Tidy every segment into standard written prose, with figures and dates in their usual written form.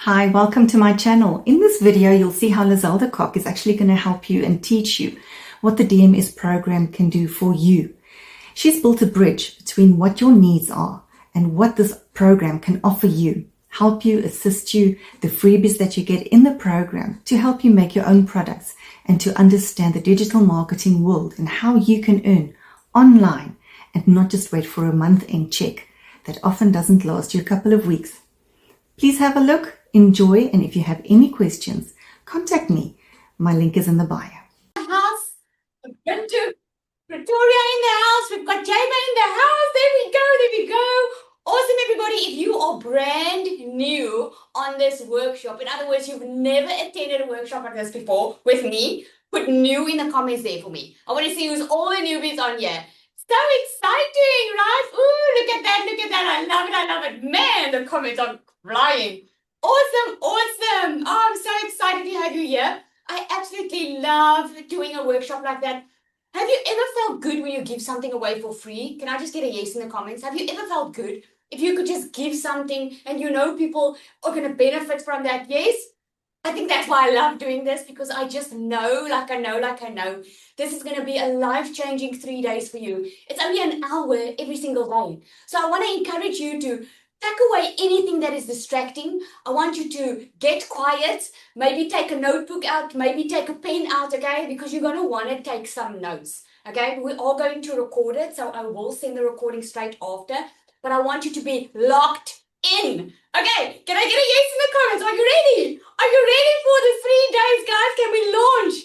Hi, welcome to my channel. In this video, you'll see how Lizelle Cock is actually going to help you and teach you what the DMS program can do for you. She's built a bridge between what your needs are and what this program can offer you, help you, assist you, the freebies that you get in the program to help you make your own products and to understand the digital marketing world and how you can earn online and not just wait for a month-end check that often doesn't last you a couple of weeks. Please have a look, enjoy, and if you have any questions, contact me. My link is in the bio. House. We've been to Pretoria in the house. We've got Jayma in the house. There we go. Awesome, everybody. If you are brand new on this workshop, in other words, you've never attended a workshop like this before with me, put new in the comments there for me. I want to see who's all the newbies on here. So exciting, right? Ooh, look at that. I love it. Man, the comments are flying. Awesome. Oh, I'm so excited to have you here. I absolutely love doing a workshop like that. Have you ever felt good when you give something away for free? Can I just get a yes in the comments? Have you ever felt good if you could just give something and you know people are going to benefit from that? Yes? I think that's why I love doing this, because I just know, like I know, this is going to be a life-changing 3 days for you. It's only an hour every single day. So I want to encourage you to tuck away anything that is distracting. I want you to get quiet, maybe take a notebook out, maybe take a pen out, okay? Because you're going to want to take some notes, okay? We are going to record it, so I will send the recording straight after, but I want you to be locked in. Okay, can I get a yes in the comments? Are you ready? Are you ready for the 3 days, guys? Can we launch?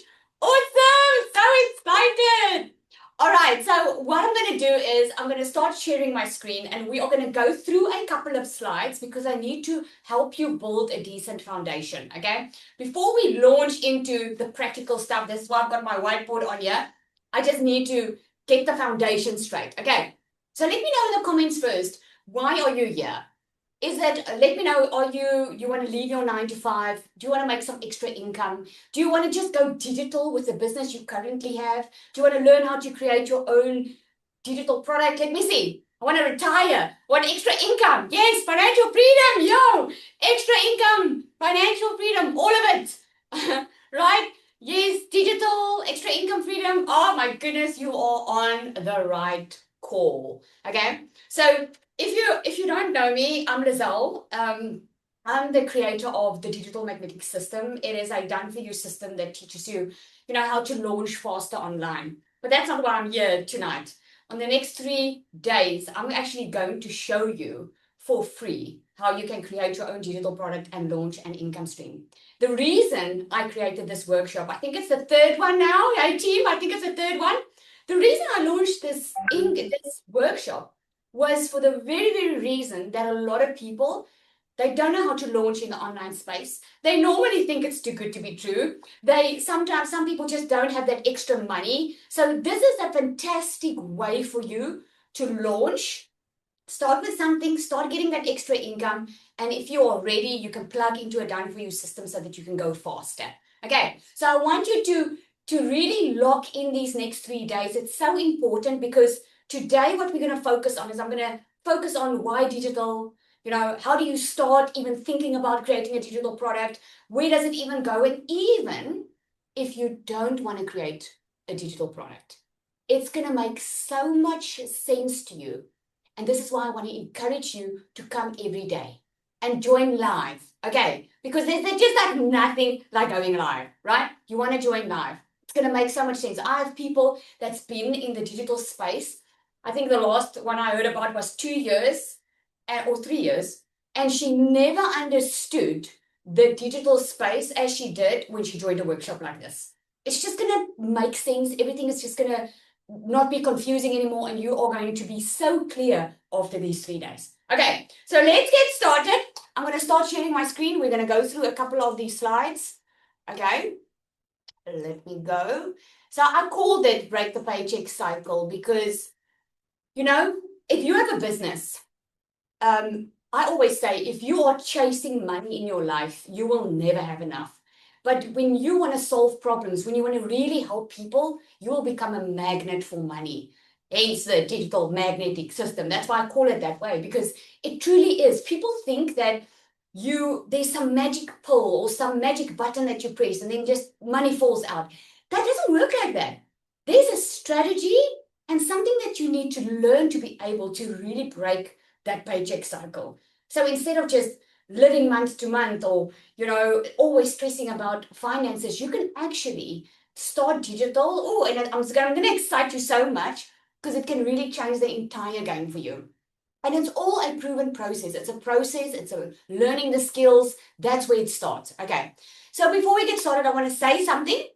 Awesome, so excited. All right, so what I'm going to do is I'm going to start sharing my screen and we are going to go through a couple of slides because I need to help you build a decent foundation, okay? Before we launch into the practical stuff, this is why I've got my whiteboard on here. I just need to get the foundation straight, okay? So let me know in the comments first, why are you here? Is that, let me know, you want to leave your 9 to 5? Do you want to make some extra income? Do you want to just go digital with the business you currently have? Do you want to learn how to create your own digital product? Let me see. I want to retire. Want extra income? Yes, financial freedom. Yo, extra income, financial freedom, all of it. Right? Yes, digital, extra income freedom. Oh my goodness, you are on the right call. Okay, so if you don't know me, I'm Lizelle. I'm the creator of the Digital Magnetic System. It is a done-for-you system that teaches you, how to launch faster online. But that's not why I'm here tonight. On the next 3 days, I'm actually going to show you for free how you can create your own digital product and launch an income stream. The reason I created this workshop, I think it's the third one now. Hey team, I think it's the third one. The reason I launched this workshop was for the very reason that a lot of people, they don't know how to launch in the online space. They normally think it's too good to be true. Sometimes some people just don't have that extra money. So this is a fantastic way for you to launch. Start with something, start getting that extra income. And if you are ready, you can plug into a done-for-you system so that you can go faster. Okay, so I want you to really lock in these next 3 days. It's so important because today what we're going to focus on is I'm going to focus on why digital, how do you start even thinking about creating a digital product? Where does it even go? And even if you don't want to create a digital product, it's going to make so much sense to you. And this is why I want to encourage you to come every day and join live, okay? Because there's just like nothing like going live, right? You want to join live. It's going to make so much sense. I have people that's been in the digital space. I think the last one I heard about was 2 years or 3 years, and she never understood the digital space as she did when she joined a workshop like this. It's just going to make sense. Everything is just going to not be confusing anymore, and you are going to be so clear after these 3 days. Okay, so let's get started. I'm going to start sharing my screen. We're going to go through a couple of these slides. Okay, let me go. So I called it Break the Paycheck Cycle because, if you have a business, I always say, if you are chasing money in your life, you will never have enough. But when you want to solve problems, when you want to really help people, you will become a magnet for money. Hence the digital magnetic system. That's why I call it that way, because it truly is. People think that there's some magic pull or some magic button that you press and then just money falls out. That doesn't work like that. There's a strategy and something that you need to learn to be able to really break that paycheck cycle. So instead of just living month to month or, always stressing about finances, you can actually start digital. Oh, and I'm going to excite you so much because it can really change the entire game for you. And it's all a proven process. It's a process. It's a learning the skills. That's where it starts. Okay. So before we get started, I want to say something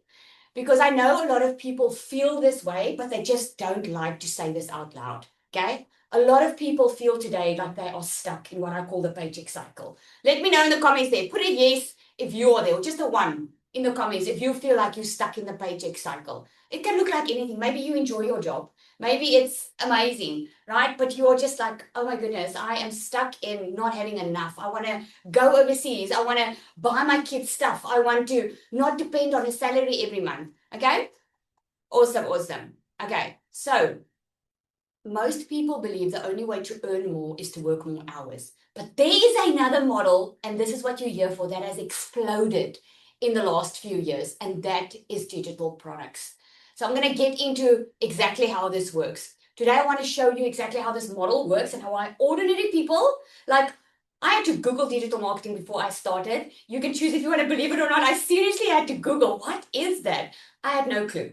because I know a lot of people feel this way, but they just don't like to say this out loud. Okay. A lot of people feel today like they are stuck in what I call the paycheck cycle. Let me know in the comments there. Put a yes if you are there, or just a one in the comments if you feel like you're stuck in the paycheck cycle. It can look like anything. Maybe you enjoy your job. Maybe it's amazing, right? But you're just like, oh my goodness, I am stuck in not having enough. I want to go overseas. I want to buy my kids stuff. I want to not depend on a salary every month. Okay? Awesome, awesome. Okay, so most people believe the only way to earn more is to work more hours. But there is another model, and this is what you're here for, that has exploded in the last few years, and that is digital products. So I'm going to get into exactly how this works. Today, I want to show you exactly how this model works and how ordinary people, like I had to Google digital marketing before I started. You can choose if you want to believe it or not. I seriously had to Google, what is that? I had no clue.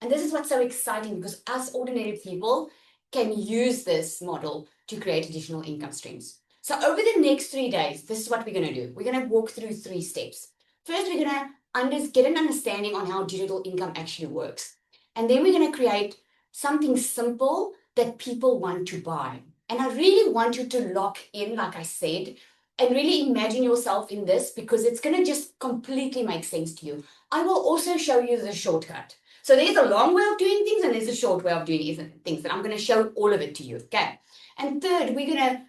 And this is what's so exciting because us ordinary people can use this model to create additional income streams. So over the next 3 days, this is what we're going to do. We're going to walk through 3 steps. First, we're going to get an understanding on how digital income actually works. And then we're going to create something simple that people want to buy. And I really want you to lock in, like I said, and really imagine yourself in this because it's going to just completely make sense to you. I will also show you the shortcut. So there's a long way of doing things and there's a short way of doing things, and I'm going to show all of it to you, okay? And third, we're going to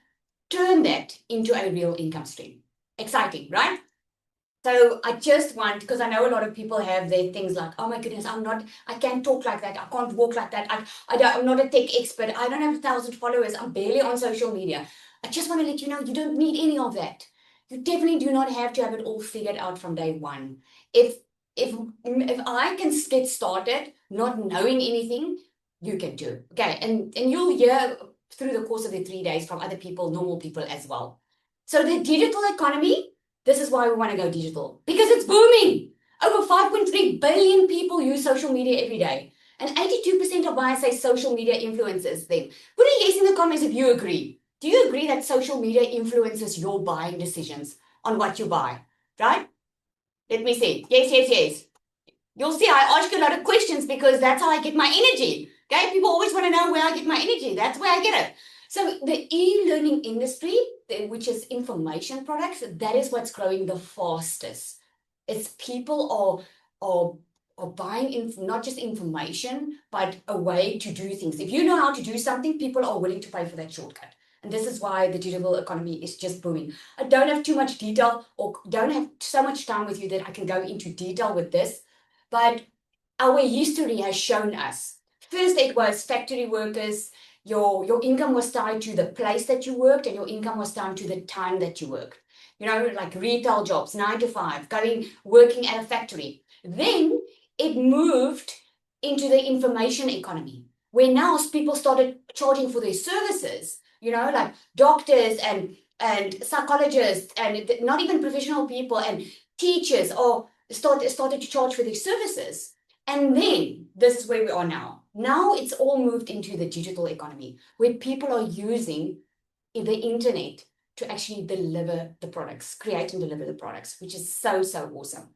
turn that into a real income stream. Exciting, right? So I just want, because I know a lot of people have their things like, oh my goodness, I can't talk like that. I can't walk like that. I'm not a tech expert. I don't have 1,000 followers. I'm barely on social media. I just want to let you know, you don't need any of that. You definitely do not have to have it all figured out from day one. If I can get started not knowing anything, you can too. Okay, and you'll hear through the course of the 3 days from other people, normal people as well. So the digital economy, this is why we want to go digital, because it's booming. Over 5.3 billion people use social media every day. And 82% of buyers say social media influences them. Put a yes in the comments if you agree. Do you agree that social media influences your buying decisions on what you buy, right? Let me see. Yes, yes, yes. You'll see I ask you a lot of questions because that's how I get my energy. Okay, people always want to know where I get my energy. That's where I get it. So the e-learning industry, which is information products, that is what's growing the fastest. It's people are buying not just information, but a way to do things. If you know how to do something, people are willing to pay for that shortcut. And this is why the digital economy is just booming. I don't have too much detail or don't have so much time with you that I can go into detail with this, but our history has shown us. First, it was factory workers. Your income was tied to the place that you worked, and your income was tied to the time that you worked. Like retail jobs, 9 to 5, working at a factory. Then it moved into the information economy, where now people started charging for their services, like doctors and psychologists and not even professional people and teachers or started to charge for their services. And then this is where we are now. Now it's all moved into the digital economy where people are using the internet to actually deliver the products, create and deliver the products, which is so, so awesome.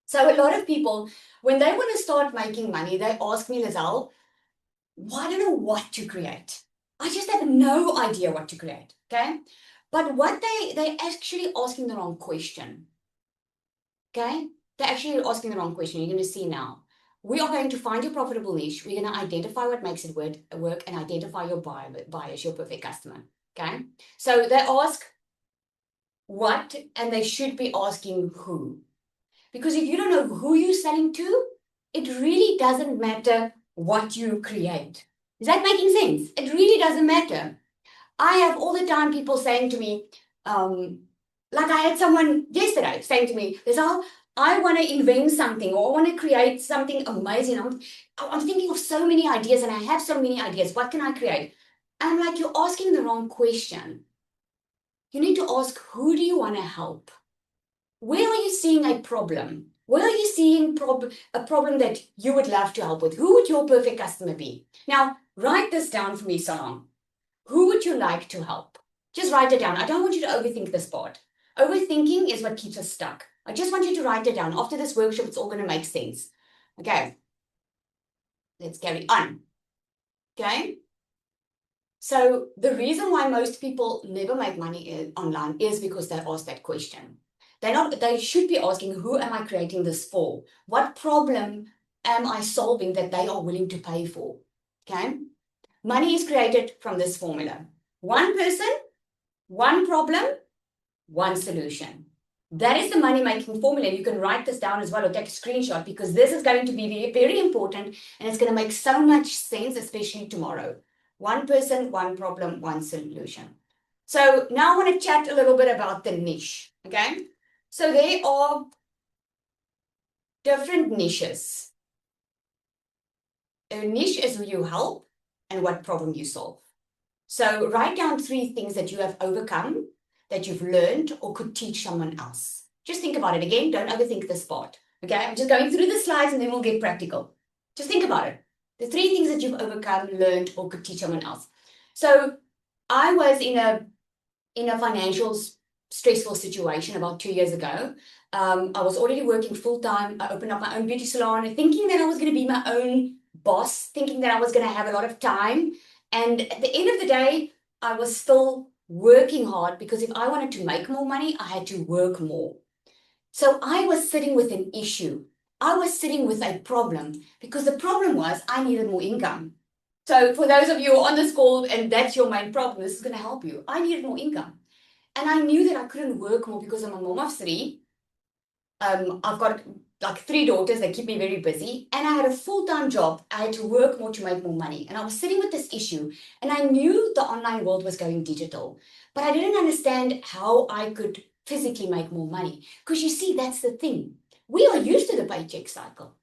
So a lot of people, when they want to start making money, they ask me, Lizelle, I don't know what to create. I just have no idea what to create, okay? But what they actually asking the wrong question, okay? They're actually asking the wrong question. You're going to see now. We are going to find your profitable niche. We're going to identify what makes it work and identify your buyers, your perfect customer, okay? So they ask what, and they should be asking who. Because if you don't know who you're selling to, it really doesn't matter what you create. Is that making sense? It really doesn't matter. I have all the time people saying to me, Like I had someone yesterday saying to me, Lizelle, I want to invent something or I want to create something amazing. I'm thinking of so many ideas and I have so many ideas. What can I create? And I'm like, you're asking the wrong question. You need to ask, who do you want to help? Where are you seeing a problem? Where are you seeing a problem that you would love to help with? Who would your perfect customer be? Now, write this down for me, Salon. Who would you like to help? Just write it down. I don't want you to overthink this part. Overthinking is what keeps us stuck. I just want you to write it down. After this workshop, it's all going to make sense. Okay, let's carry on. Okay, so the reason why most people never make money online is because they ask that question. They should be asking, who am I creating this for? What problem am I solving that they are willing to pay for? Okay, money is created from this formula. One person, one problem, one solution. That is the money making formula. You can write this down as well or take a screenshot because this is going to be very, very important and it's going to make so much sense, especially tomorrow. One person, one problem, one solution. So now I want to chat a little bit about the niche. Okay. So there are different niches. A niche is who you help and what problem you solve. So write down 3 things that you have overcome, that you've learned or could teach someone else. Just think about it again. Don't overthink this part. Okay, I'm just going through the slides and then we'll get practical. Just think about it. The 3 things that you've overcome, learned, or could teach someone else. So I was in a financial stressful situation about 2 years ago. I was already working full-time. I opened up my own beauty salon thinking that I was going to be my own boss, thinking that I was going to have a lot of time. And at the end of the day, I was still working hard because if I wanted to make more money, I had to work more. So I was sitting with an issue. I was sitting with a problem because the problem was I needed more income. So for those of you on this call and that's your main problem, this is going to help you. I needed more income. And I knew that I couldn't work more because I'm a mom of 3. I've got like 3 daughters that keep me very busy. And I had a full-time job. I had to work more to make more money. And I was sitting with this issue. And I knew the online world was going digital. But I didn't understand how I could physically make more money. Because you see, that's the thing. We are used to the paycheck cycle.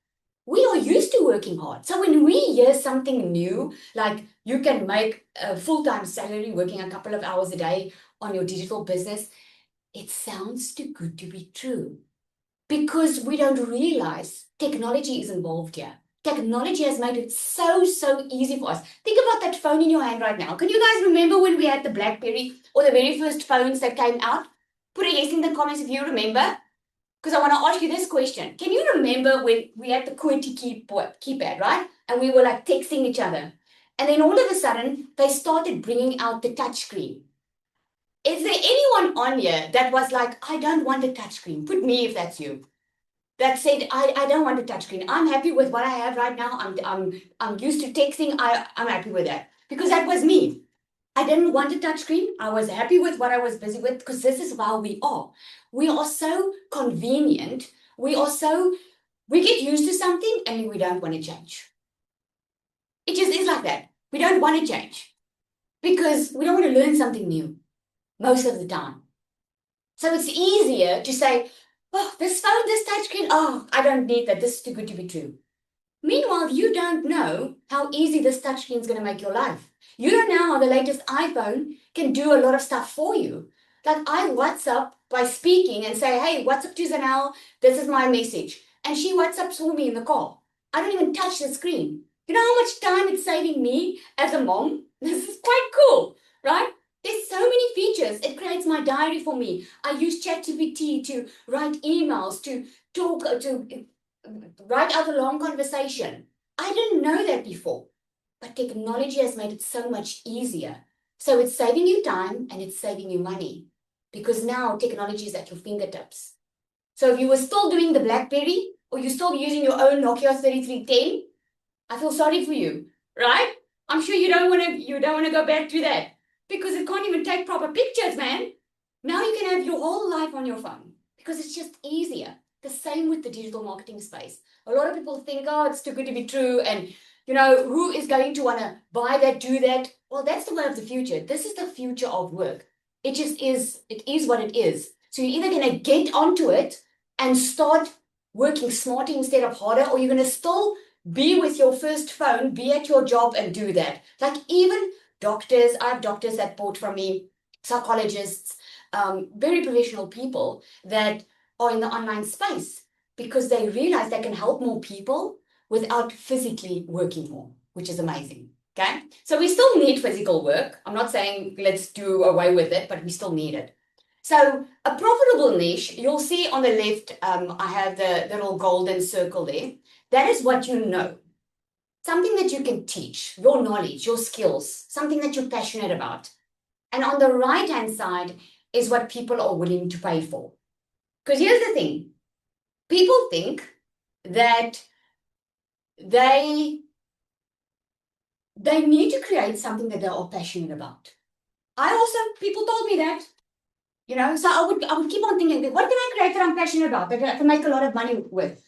We are used to working hard. So when we hear something new, like you can make a full-time salary working a couple of hours a day on your digital business, it sounds too good to be true. Because we don't realize technology is involved here. Technology has made it so easy for us. Think about that phone in your hand right now. Can you guys remember when we had the BlackBerry or the very first phones that came out? Put a yes in the comments if you remember. Because I want to ask you this question. Can you remember when we had the QWERTY keypad, right? And we were like texting each other. And then all of a sudden, they started bringing out the touchscreen. Is there anyone on here that was like, I don't want a touchscreen? Put me if that's you. That said, I don't want a touchscreen. I'm happy with what I have right now. I'm used to texting. I'm happy with that. Because that was me. I didn't want a touchscreen. I was happy with what I was busy with because this is how we are. We are so convenient. We get used to something and we don't want to change. It just is like that. We don't want to change because we don't want to learn something new most of the time. So it's easier to say, oh, this phone, this touchscreen, oh, I don't need that. This is too good to be true. Meanwhile, you don't know how easy this touchscreen is going to make your life. You don't know how the latest iPhone can do a lot of stuff for you. Like I WhatsApp by speaking and say, hey, WhatsApp to Zanelle, this is my message. And she WhatsApps for me in the car. I don't even touch the screen. You know how much time it's saving me as a mom? This is quite cool, right? There's so many features. It creates my diary for me. I use ChatGPT to write emails, to talk, to write out a long conversation. I didn't know that before, but technology has made it so much easier. So it's saving you time and it's saving you money because now technology is at your fingertips. So if you were still doing the BlackBerry or you're still using your own Nokia 3310, I feel sorry for you, right? I'm sure you don't want to go back to that because it can't even take proper pictures, man. Now you can have your whole life on your phone because it's just easier. The same with the digital marketing space. A lot of people think, oh, it's too good to be true. And, who is going to want to buy that, do that? Well, that's the way of the future. This is the future of work. It just is, it is what it is. So you're either going to get onto it and start working smarter instead of harder, or you're going to still be with your first phone, be at your job and do that. Like even doctors, I have doctors that bought from me, psychologists, very professional people that are in the online space because they realize they can help more people without physically working more, which is amazing. Okay, so we still need physical work. I'm not saying let's do away with it, but we still need it. So a profitable niche, you'll see on the left, I have the little golden circle there. That is what you know. Something that you can teach, your knowledge, your skills, something that you're passionate about. And on the right-hand side is what people are willing to pay for. Because here's the thing. People think that they need to create something that they are passionate about. People told me that. So I would keep on thinking, what can I create that I'm passionate about, that I can make a lot of money with?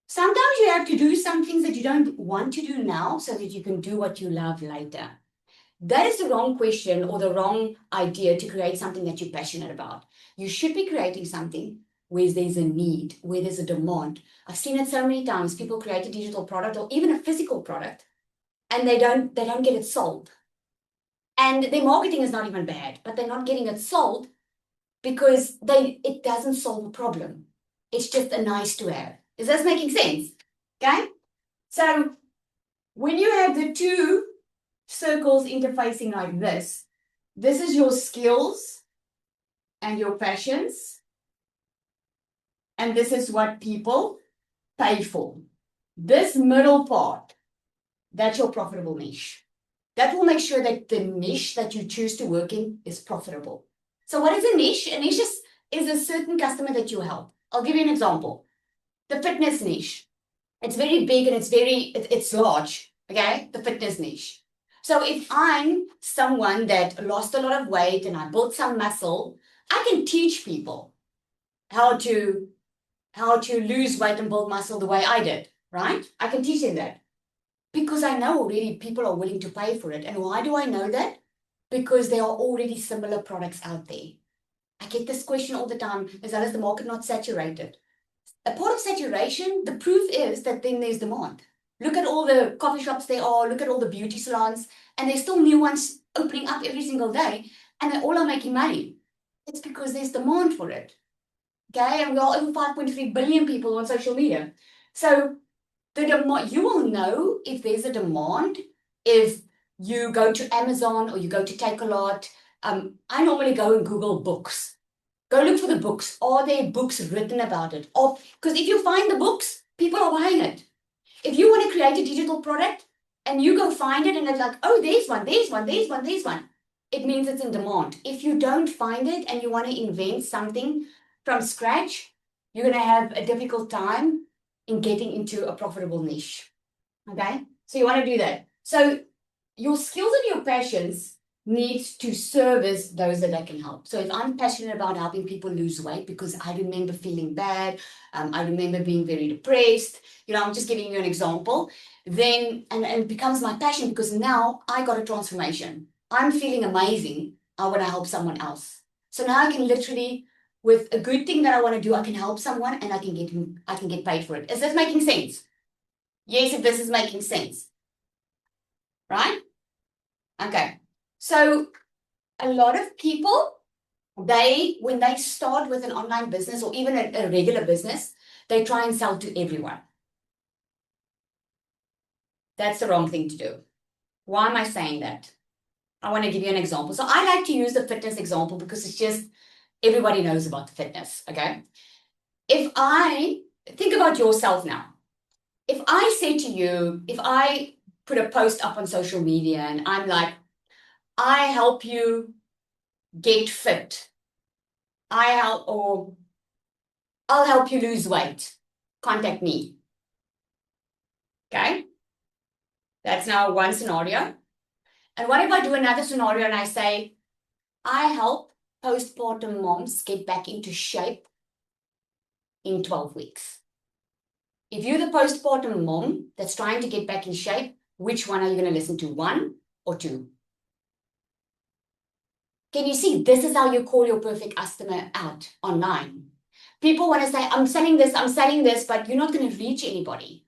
Sometimes you have to do some things that you don't want to do now so that you can do what you love later. That is the wrong question or the wrong idea to create something that you're passionate about. You should be creating something where there's a need, where there's a demand. I've seen it so many times. People create a digital product or even a physical product and they don't get it sold. And their marketing is not even bad, but they're not getting it sold because it doesn't solve a problem. It's just a nice to have. Is this making sense? Okay? So when you have the two circles interfacing like this is your skills and your passions. And this is what people pay for. This middle part, that's your profitable niche. That will make sure that the niche that you choose to work in is profitable. So what is a niche? A niche is a certain customer that you help. I'll give you an example. The fitness niche. It's very big and it's large, okay? The fitness niche. So if I'm someone that lost a lot of weight and I built some muscle, I can teach people how to lose weight and build muscle the way I did, right? I can teach them that because I know already people are willing to pay for it. And why do I know that? Because there are already similar products out there. I get this question all the time, is the market not saturated? A part of saturation, the proof is that then there's demand. Look at all the coffee shops there are, look at all the beauty salons, and there's still new ones opening up every single day, and they all are making money. It's because there's demand for it. Okay, and we are over 5.3 billion people on social media. So the demand, you will know if there's a demand if you go to Amazon or you go to Takealot. I normally go and Google books. Go look for the books. Are there books written about it? Because if you find the books, people are buying it. If you want to create a digital product and you go find it and it's like, oh, there's one, it means it's in demand. If you don't find it and you want to invent something from scratch, you're going to have a difficult time in getting into a profitable niche. Okay? So you want to do that. So your skills and your passions needs to service those that I can help. So if I'm passionate about helping people lose weight because I remember feeling bad, I remember being very depressed, I'm just giving you an example, then, and it becomes my passion because now I got a transformation. I'm feeling amazing when I help someone else. So now I can literally, with a good thing that I want to do, I can help someone and I can get paid for it. Is this making sense? Yes, if this is making sense. Right? Okay. So a lot of people, when they start with an online business or even a regular business, they try and sell to everyone. That's the wrong thing to do. Why am I saying that? I want to give you an example. So I like to use the fitness example because it's just, everybody knows about the fitness, okay? If I think about yourself now, if I say to you, if I put a post up on social media and I'm like, I help you get fit. I'll help you lose weight. Contact me. Okay? That's now one scenario. And what if I do another scenario and I say, I help postpartum moms get back into shape in 12 weeks. If you're the postpartum mom that's trying to get back in shape, which one are you going to listen to, 1 or 2? Can you see? This is how you call your perfect customer out online. People want to say, I'm selling this, but you're not going to reach anybody.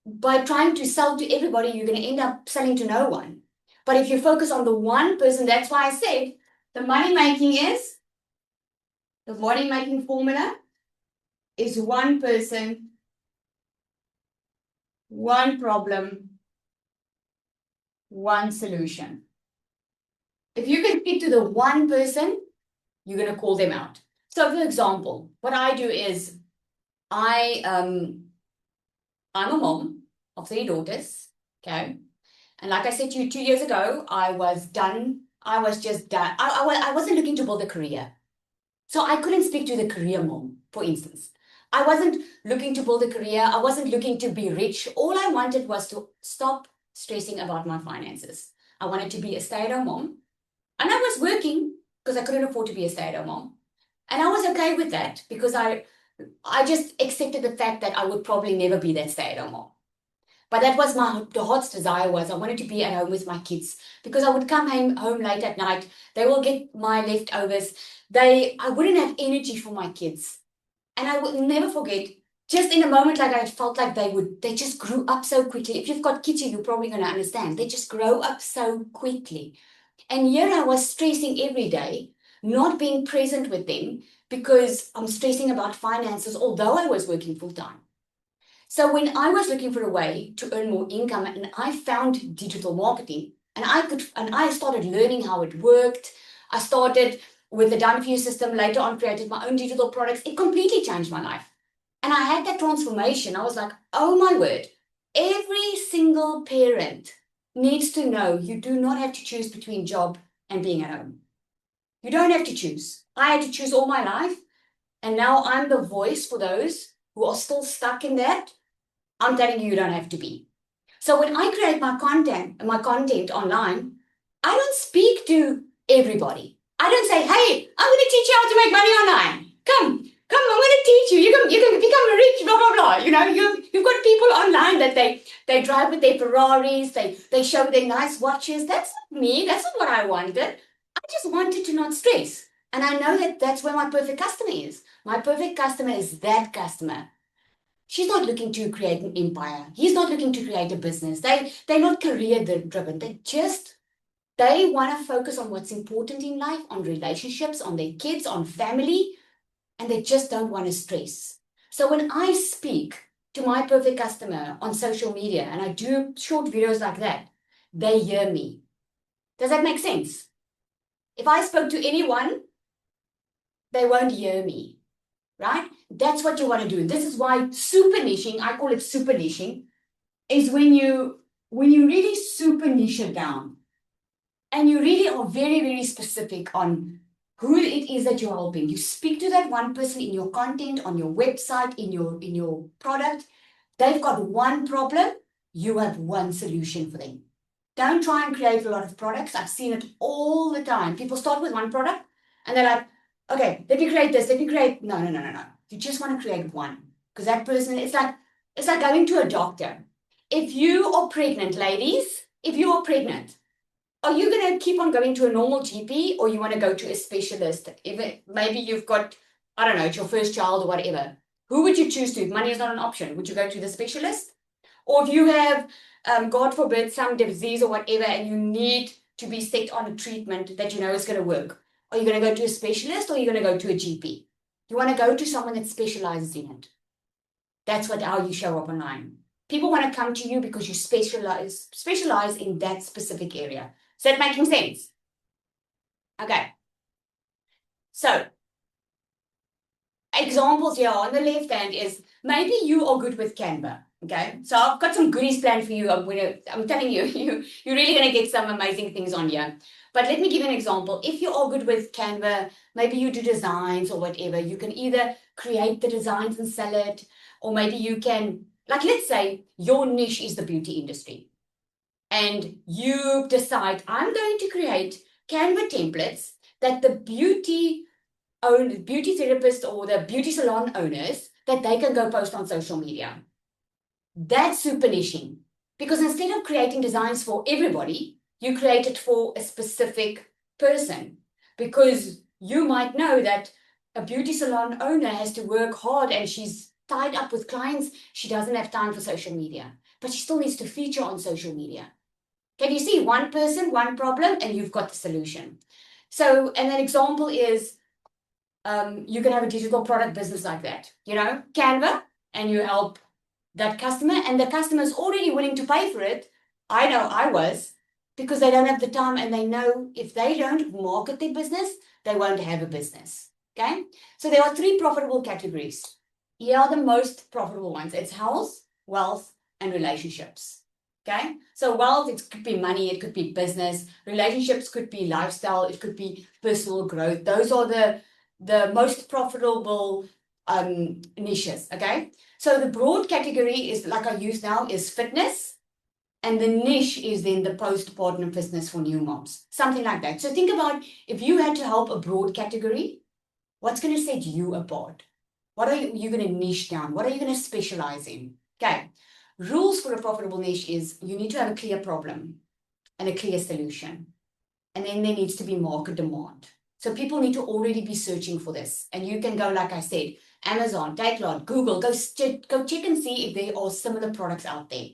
By trying to sell to everybody, you're going to end up selling to no one. But if you focus on the one person, that's why I said the money making formula is one person, one problem, one solution. If you can speak to the one person, you're going to call them out. So, for example, what I do is I'm a mom of 3 daughters, okay? And like I said to you 2 years ago, I was done. I was just done. I wasn't looking to build a career. So I couldn't speak to the career mom, for instance. I wasn't looking to build a career. I wasn't looking to be rich. All I wanted was to stop stressing about my finances. I wanted to be a stay-at-home mom. And I was working because I couldn't afford to be a stay-at-home mom. And I was okay with that because I just accepted the fact that I would probably never be that stay-at-home mom. But that was the heart's desire was I wanted to be at home with my kids because I would come home late at night. They will get my leftovers. I wouldn't have energy for my kids. And I would never forget, just in a moment like I felt like they just grew up so quickly. If you've got kids, you're probably going to understand. They just grow up so quickly. And here I was stressing every day, not being present with them because I'm stressing about finances, although I was working full time. So when I was looking for a way to earn more income and I found digital marketing and I started learning how it worked. I started with the Done For You system, later on created my own digital products. It completely changed my life. And I had that transformation. I was like, oh my word, every single parent needs to know you do not have to choose between job and being at home. You don't have to choose. I had to choose all my life. And now I'm the voice for those who are still stuck in that. I'm telling you, you don't have to be. So when I create my content online, I don't speak to everybody. I don't say, hey, I'm going to teach you how to make money online. Come, I'm going to teach you. You can become rich, blah, blah, blah. You know, you've got people online that they drive with their Ferraris. They show their nice watches. That's not me. That's not what I wanted. I just wanted to not stress. And I know that that's where my perfect customer is. My perfect customer is that customer. She's not looking to create an empire. He's not looking to create a business. They're not career driven. They want to focus on what's important in life, on relationships, on their kids, on family, and they just don't want to stress. So when I speak to my perfect customer on social media and I do short videos like that, they hear me. Does that make sense? If I spoke to anyone, they won't hear me. Right? That's what you want to do. This is why super niching, I call it super niching, is when you really super niche it down and you really are very, very specific on who it is that you're helping. You speak to that one person in your content, on your website, in your product. They've got one problem. You have one solution for them. Don't try and create a lot of products. I've seen it all the time. People start with one product and they're like, okay, let me create this. No. You just want to create one. Because that person, it's like going to a doctor. If you are pregnant, ladies, if you are pregnant, are you going to keep on going to a normal GP or you want to go to a specialist? Maybe you've got, I don't know, it's your first child or whatever. Who would you choose to? If money is not an option, would you go to the specialist? Or if you have, God forbid, some disease or whatever, and you need to be set on a treatment that you know is going to work, are you going to go to a specialist or are you going to go to a GP? You want to go to someone that specializes in it. That's how you show up online. People want to come to you because you specialize in that specific area. Is that making sense? Okay. So, examples here on the left hand is maybe you are good with Canva. Okay, so I've got some goodies planned for you. I'm telling you, you're really going to get some amazing things on here. But let me give you an example. If you're all good with Canva, maybe you do designs or whatever, you can either create the designs and sell it, or maybe you can, like, let's say your niche is the beauty industry. And you decide, I'm going to create Canva templates that the beauty therapists or the beauty salon owners, that they can go post on social media. That's super niching, because instead of creating designs for everybody, you create it for a specific person, because you might know that a beauty salon owner has to work hard and she's tied up with clients. She doesn't have time for social media, but she still needs to feature on social media. Can you see one person, one problem, and you've got the solution? So, and an example is you can have a digital product business like that, Canva, and you help that customer, and the customer is already willing to pay for it. I know I was, because they don't have the time, and they know if they don't market their business, they won't have a business. Okay, so there are 3 profitable categories. Here are the most profitable ones. It's health, wealth, and relationships. Okay, so wealth, it could be money, it could be business. Relationships could be lifestyle, it could be personal growth. Those are the most profitable niches. Okay, so the broad category is, like I use now, is fitness, and the niche is then the postpartum business for new moms, something like that. So think about, if you had to help a broad category, what's going to set you apart? What are you going to niche down? What are you going to specialize in? Okay, rules for a profitable niche is you need to have a clear problem and a clear solution. And then there needs to be market demand. So people need to already be searching for this. And you can go, like I said, Amazon, Takealot, Google, go check and see if there are similar products out there.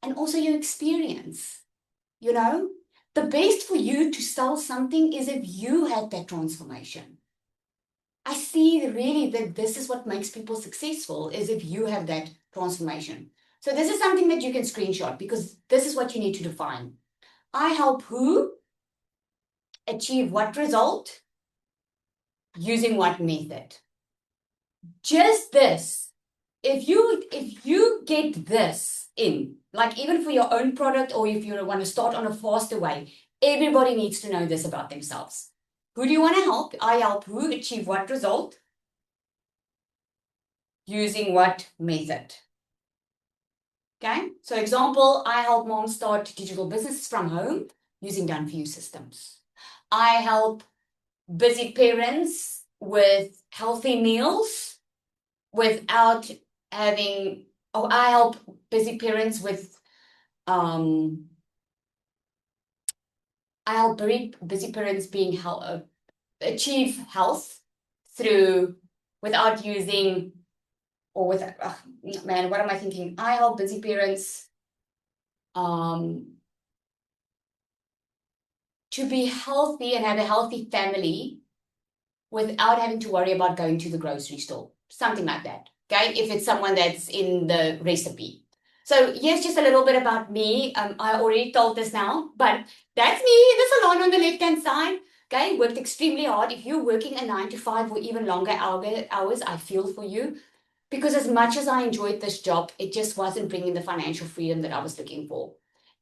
And also your experience. The best for you to sell something is if you had that transformation. I see really that this is what makes people successful, is if you have that transformation. So this is something that you can screenshot, because this is what you need to define. I help who achieve what result using what method. Just this. If you get this in, like even for your own product, or if you want to start on a faster way, everybody needs to know this about themselves. Who do you want to help? I help who achieve what result using what method. Okay, so example, I help moms start digital businesses from home using done-for-you systems. I help busy parents with healthy meals without having, I help busy parents with, I help very busy parents being achieve health without using, man, what am I thinking? I help busy parents to be healthy and have a healthy family without having to worry about going to the grocery store. Something like that, okay? If it's someone that's in the recipe. So here's just a little bit about me. I already told this now, but that's me in the salon on the left-hand side. Okay, worked extremely hard. If you're working a 9 to 5 or even longer hours, I feel for you. Because as much as I enjoyed this job, it just wasn't bringing the financial freedom that I was looking for.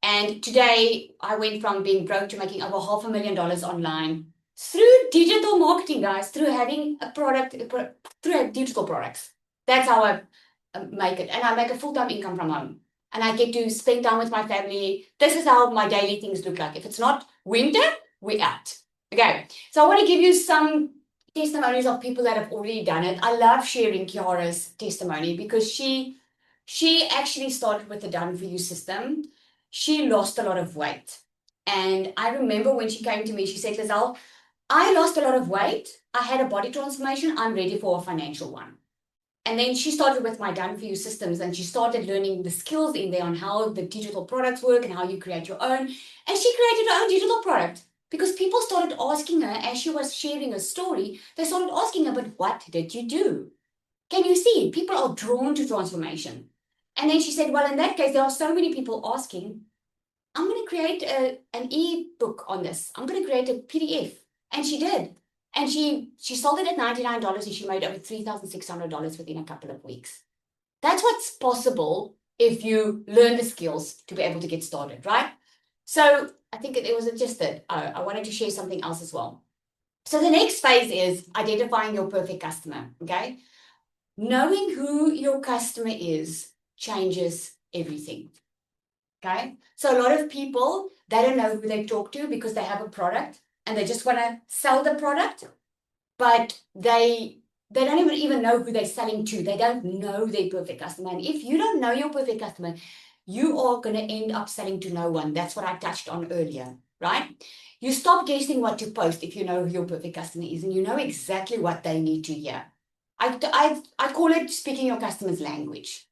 And today, I went from being broke to making over $500,000 online through digital marketing, guys, through having a product, through digital products. That's how I make it. And I make a full-time income from home. And I get to spend time with my family. This is how my daily things look like. If it's not winter, we're out. Okay, so I want to give you some testimonies of people that have already done it. I love sharing Kiara's testimony, because she actually started with the done-for-you system. She lost a lot of weight. And I remember when she came to me, she said, Lizelle, I lost a lot of weight. I had a body transformation. I'm ready for a financial one. And then she started with my done-for-you systems, and she started learning the skills in there on how the digital products work and how you create your own. And she created her own digital product, because people started asking her, as she was sharing her story, they started asking her, but what did you do? Can you see? People are drawn to transformation. And then she said, well, in that case, there are so many people asking, I'm going to create an e-book on this. I'm going to create a PDF. And she did. And she sold it at $99, and she made over $3,600 within a couple of weeks. That's what's possible if you learn the skills to be able to get started, right? So I think it was just that I wanted to share something else as well. So the next phase is identifying your perfect customer, okay? Knowing who your customer is changes everything, okay? So a lot of people, they don't know who they talk to because they have a product and they just want to sell the product, but they don't even know who they're selling to. They don't know their perfect customer. And if you don't know your perfect customer, you are going to end up selling to no one. That's what I touched on earlier. right? You stop guessing what to post if you know who your perfect customer is and you know exactly what they need to hear. I call it speaking your customer's language.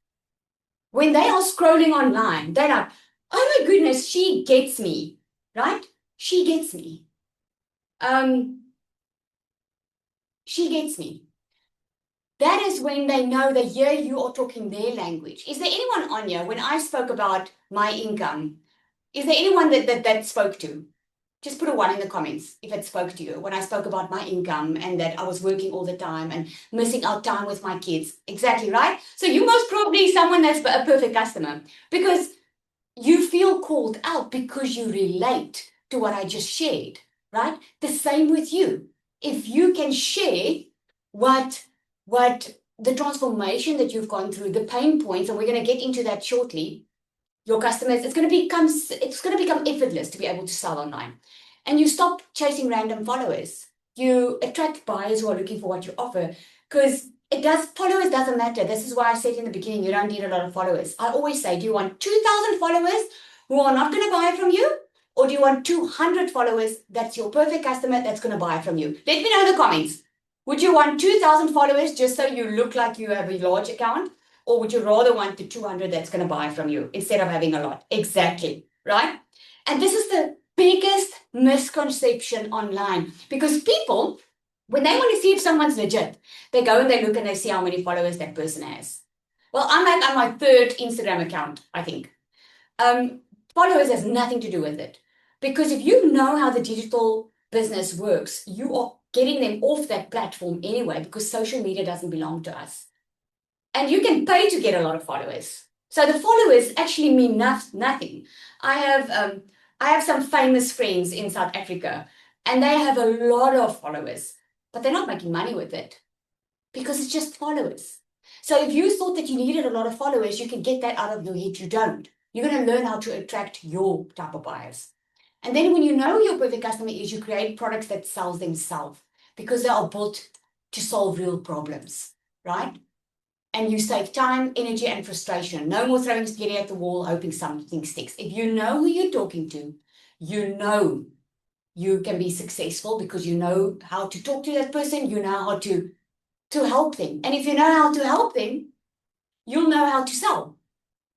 When they are scrolling online, they're like, oh my goodness, she gets me, right? She gets me. She gets me. That is when they hear you are talking their language. Is there anyone on here, when I spoke about my income, is there anyone that spoke to? Just put a 1 in the comments if it spoke to you when I spoke about my income and that I was working all the time and missing out time with my kids. Exactly, right? So you most probably someone that's a perfect customer because you feel called out because you relate to what I just shared, right? The same with you. If you can share what the transformation that you've gone through, the pain points, and we're going to get into that shortly, your customers, it's going to become effortless to be able to sell online. And you stop chasing random followers. You attract buyers who are looking for what you offer because followers doesn't matter. This is why I said in the beginning, you don't need a lot of followers. I always say, do you want 2,000 followers who are not going to buy from you? Or do you want 200 followers that's your perfect customer that's going to buy from you? Let me know in the comments. Would you want 2,000 followers just so you look like you have a large account? Or would you rather want the 200 that's going to buy from you instead of having a lot? Exactly, right? And this is the biggest misconception online because people, when they want to see if someone's legit, they go and they look and they see how many followers that person has. Well, I'm like on my 3rd Instagram account, I think. Followers has nothing to do with it because if you know how the digital business works, you are getting them off that platform anyway because social media doesn't belong to us. And you can pay to get a lot of followers. So the followers actually mean nothing. I have some famous friends in South Africa and they have a lot of followers, but they're not making money with it because it's just followers. So if you thought that you needed a lot of followers, you can get that out of your head. You don't. You're going to learn how to attract your type of buyers. And then when you know who your perfect customer is, you create products that sells themselves because they are built to solve real problems, right? And you save time, energy, and frustration. No more throwing spaghetti at the wall, hoping something sticks. If you know who you're talking to, you know you can be successful because you know how to talk to that person, you know how to help them. And if you know how to help them, you'll know how to sell.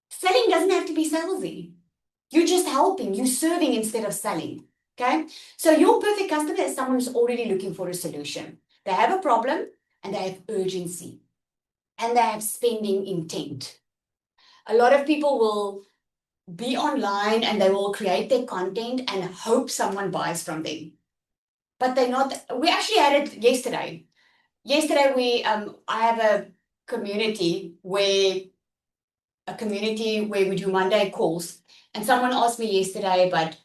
Selling doesn't have to be salesy. You're just helping, you're serving instead of selling. Okay? So your perfect customer is someone who's already looking for a solution. They have a problem and they have urgency. And they have spending intent. A lot of people will be online and they will create their content and hope someone buys from them. But they're not. We actually had it yesterday. Yesterday I have a community where we do Monday calls. And someone asked me yesterday, but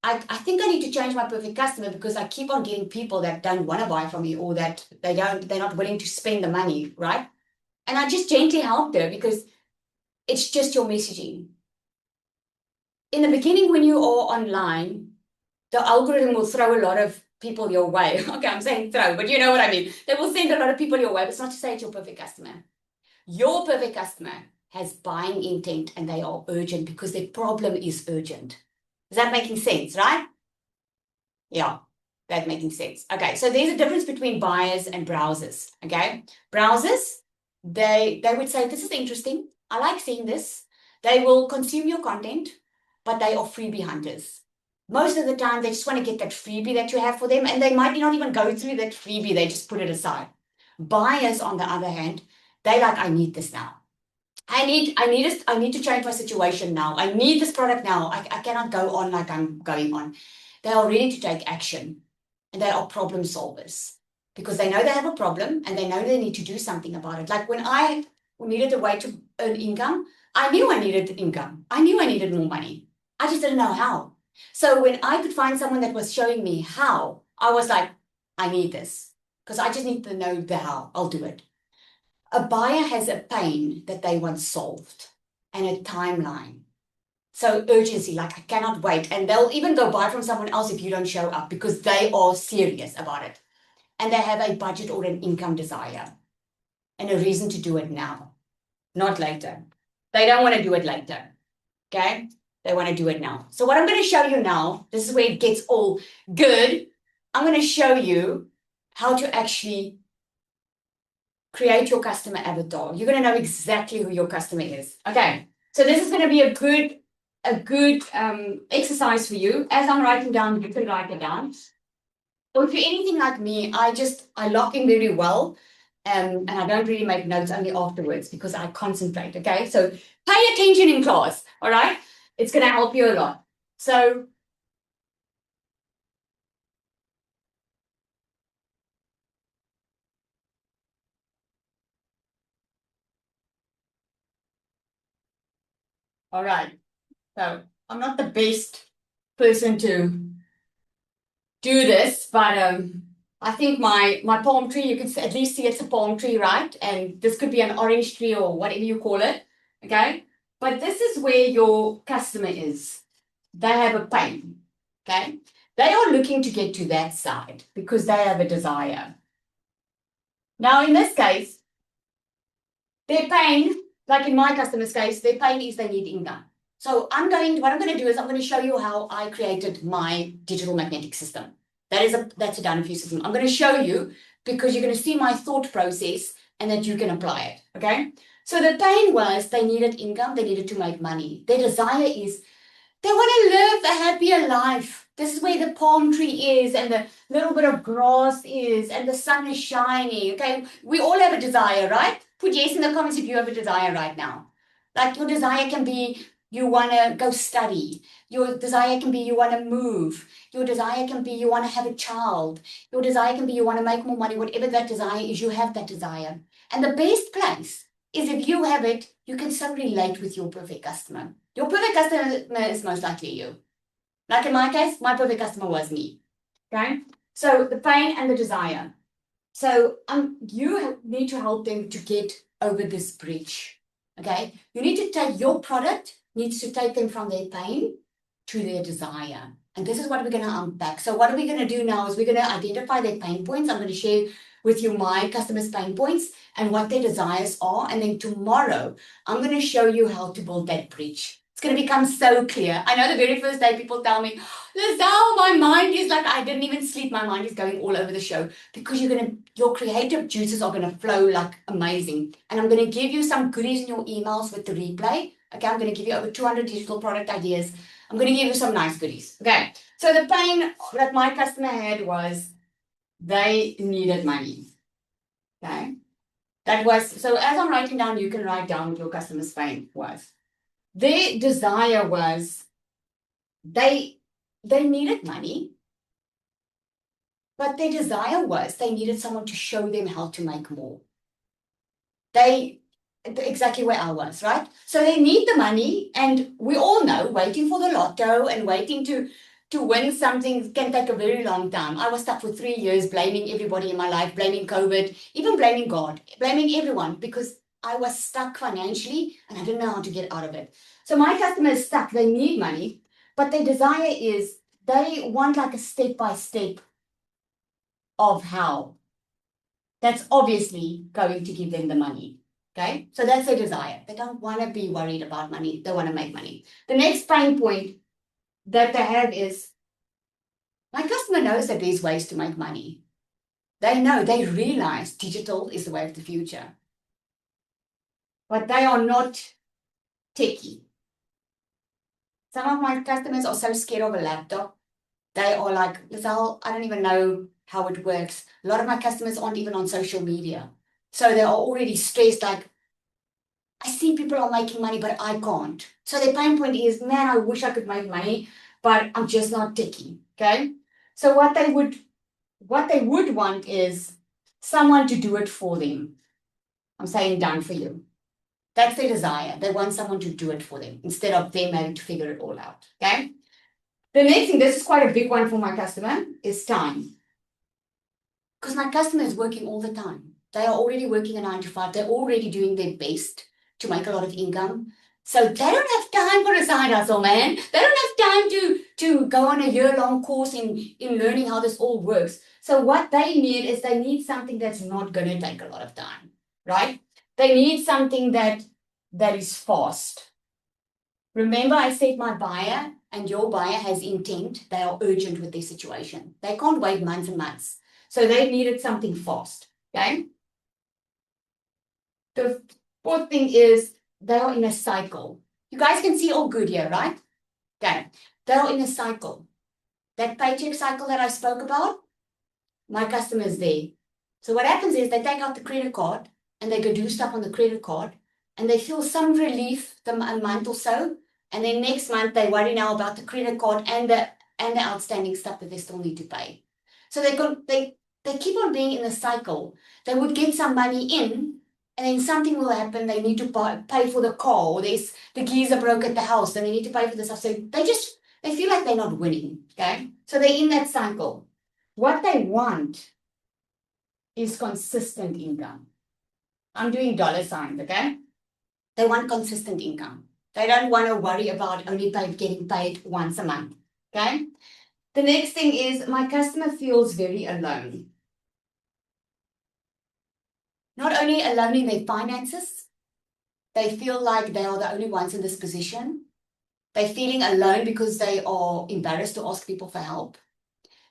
I think I need to change my perfect customer because I keep on getting people that don't want to buy from me or that they're not willing to spend the money, right? And I just gently helped her because it's just your messaging. In the beginning, when you are online, the algorithm will throw a lot of people your way. Okay, I'm saying throw, but you know what I mean. They will send a lot of people your way, but it's not to say it's your perfect customer. Your perfect customer has buying intent and they are urgent because their problem is urgent. Is that making sense, right? Yeah, that's making sense. Okay, so there's a difference between buyers and browsers. Okay, browsers, they would say, this is interesting. I like seeing this. They will consume your content, but they are freebie hunters. Most of the time, they just want to get that freebie that you have for them, and they might not even go through that freebie. They just put it aside. Buyers, on the other hand, they like, I need this now. I need to change my situation now. I need this product now. I cannot go on like I'm going on. They are ready to take action and they are problem solvers because they know they have a problem and they know they need to do something about it. Like when I needed a way to earn income, I knew I needed income. I knew I needed more money. I just didn't know how. So when I could find someone that was showing me how, I was like, I need this because I just need to know the how. I'll do it. A buyer has a pain that they want solved and a timeline. So urgency, like I cannot wait. And they'll even go buy from someone else if you don't show up because they are serious about it. And they have a budget or an income desire and a reason to do it now, not later. They don't want to do it later. Okay? They want to do it now. So what I'm going to show you now, this is where it gets all good. I'm going to show you how to actually create your customer avatar. You're going to know exactly who your customer is. Okay. So this is going to be a good exercise for you. As I'm writing down, you can write it down. Or if you're anything like me, I lock in very well. And I don't really make notes only afterwards because I concentrate. Okay. So pay attention in class. All right. It's going to help you a lot. So all right. So I'm not the best person to do this, but I think my palm tree, you can at least see it's a palm tree, right? And this could be an orange tree or whatever you call it. Okay. But this is where your customer is. They have a pain. Okay. They are looking to get to that side because they have a desire. Now, in this case, their pain, like in my customer's case, their pain is they need income. So what I'm going to do is I'm going to show you how I created my digital magnetic system. That's a done for you system. I'm going to show you because you're going to see my thought process and that you can apply it. Okay. So the pain was they needed income, they needed to make money. Their desire is they want to live a happier life. This is where the palm tree is and the little bit of grass is and the sun is shining. Okay. We all have a desire, right? Put yes in the comments if you have a desire right now. Like your desire can be you want to go study. Your desire can be you want to move. Your desire can be you want to have a child. Your desire can be you want to make more money. Whatever that desire is, you have that desire. And the best place is if you have it, you can so relate with your perfect customer. Your perfect customer is most likely you. Like in my case, my perfect customer was me. Okay? So the pain and the desire. So you need to help them to get over this bridge. Okay? You need to take your product, needs to take them from their pain to their desire. And this is what we're going to unpack. So what are we going to do now is we're going to identify their pain points. I'm going to share with you my customers' pain points and what their desires are. And then tomorrow, I'm going to show you how to build that bridge. It's going to become so clear. I know the very first day people tell me, Lizelle, my mind is like, I didn't even sleep. My mind is going all over the show because your creative juices are going to flow like amazing. And I'm going to give you some goodies in your emails with the replay. Okay, I'm going to give you over 200 digital product ideas. I'm going to give you some nice goodies. Okay, so the pain that my customer had was they needed money. Okay, that was, so as I'm writing down, you can write down what your customer's pain was. Their desire was they needed money, but their desire was they needed someone to show them how to make more. Exactly where I was, right? So they need the money, and we all know waiting for the lotto and waiting to win something can take a very long time. I was stuck for 3 years blaming everybody in my life, blaming COVID, even blaming God, blaming everyone because I was stuck financially and I didn't know how to get out of it. So my customer is stuck. They need money, but their desire is they want like a step-by-step of how. That's obviously going to give them the money. Okay, so that's their desire. They don't want to be worried about money. They want to make money. The next pain point that they have is my customer knows that there's ways to make money. They realize digital is the way of the future. But they are not techie. Some of my customers are so scared of a laptop. They are like, Lizelle, I don't even know how it works. A lot of my customers aren't even on social media. So they are already stressed, like, I see people are making money, but I can't. So their pain point is, man, I wish I could make money, but I'm just not techie. Okay. So what they would want is someone to do it for them. I'm saying done for you. That's their desire. They want someone to do it for them instead of them having to figure it all out. Okay. The next thing, this is quite a big one for my customer, is time. Because my customer is working all the time. They are already working a 9 to 5. They're already doing their best to make a lot of income. So they don't have time for a side hustle, man. They don't have time to go on a year-long course in learning how this all works. So what they need something that's not going to take a lot of time, right? They need something that is fast. Remember, I said my buyer and your buyer has intent. They are urgent with their situation. They can't wait months and months. So they needed something fast. Okay. The fourth thing is they are in a cycle. You guys can see all good here, right? Okay. They are in a cycle. That paycheck cycle that I spoke about, my customer is there. So what happens is they take out the credit card and they go do stuff on the credit card and they feel some relief a month or so. And then next month they worry now about the credit card and the outstanding stuff that they still need to pay. So they keep on being in a cycle. They would get some money in and then something will happen. They need to pay for the car, or there's the geyser broke at the house and they need to pay for the stuff. So they feel like they're not winning. Okay. So they're in that cycle. What they want is consistent income. I'm doing dollar signs, okay? They want consistent income. They don't want to worry about only getting paid once a month, okay? The next thing is my customer feels very alone. Not only alone in their finances, they feel like they are the only ones in this position. They're feeling alone because they are embarrassed to ask people for help.